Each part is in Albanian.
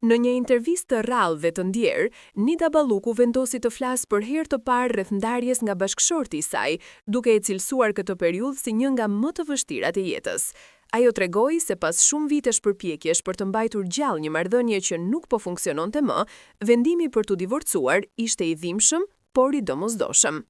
Në një intervistë të rrallë dhe të ndjerë, Nida Balluku vendosi të flasë për herë të parë rreth ndarjes nga bashkëshorti i saj, duke e cilësuar këtë periudhë si një nga më të vështirat e jetës. Ajo tregoi se pas shumë vitesh përpjekjesh për të mbajtur gjallë një marrëdhënie që nuk po funksiononte më, vendimi për t'u divorcuar ishte i dhimbshëm, por i domosdoshëm.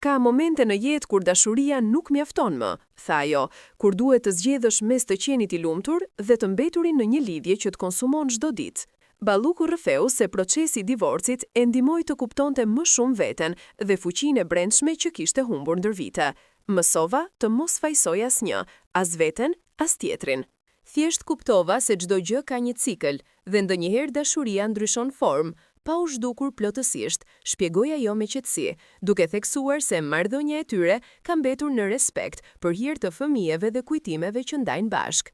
Ka momente në jetë kur dashuria nuk mjafton më, tha ajo, kur duhet të zgjedhësh mes të qenit i lumtur dhe të mbeturin në një lidhje që të konsumon çdo ditë. Balluku rrëfeu se procesi i divorcit e ndihmoi të kuptonte më shumë veten dhe fuqinë e brendshme që kishte humbur ndër vite. Mësova të mos fajsoj asnjë, as veten, as tjetrin. Thjesht kuptova se çdo gjë ka një cikël dhe ndonjëherë dashuria ndryshon formë, pa u zhdukur plotësisht, shpjegoi ajo me qetësi, duke theksuar se marrëdhënia e tyre ka mbetur në respekt për hir të fëmijëve dhe kujtimeve që ndajnë bashkë.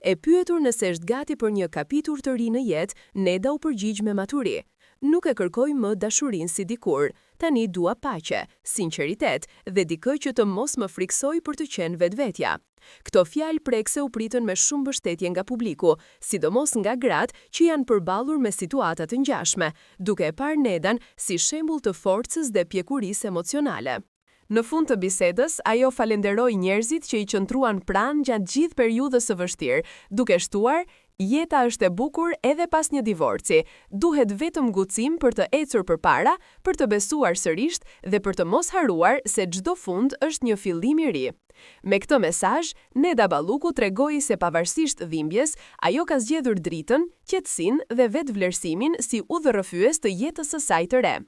E pyetur nëse është gati për një kapitull të ri në jetë, Neda u përgjigj me maturi. Nuk e kërkoj më dashurinë si dikur, tani dua paqe, sinqeritet dhe dikë që të mos më friksoj për të qenë vetvetja. Këto fjalë prekse u pritën me shumë mbështetje nga publiku, sidomos nga gratë që janë përballur me situata të ngjashme, duke e parë Nedan si shembull të forcës dhe pjekurisë emocionale. Në fund të bisedës, ajo falenderoi njerëzit që i qëndruan pranë gjatë gjithë periudhës së vështirë, duke shtuar: "Jeta është e bukur edhe pas një divorci. Duhet vetëm ngutësim për të ecur përpara, për të besuar sërish dhe për të mos haruar se çdo fund është një fillim i ri." Me këtë mesazh, Neda Balluku tregoi se pavarësisht dhimbjes, ajo ka zgjedhur dritën, qetësinë dhe vetvlerësimin si udhërrëfyes të jetës së saj të re.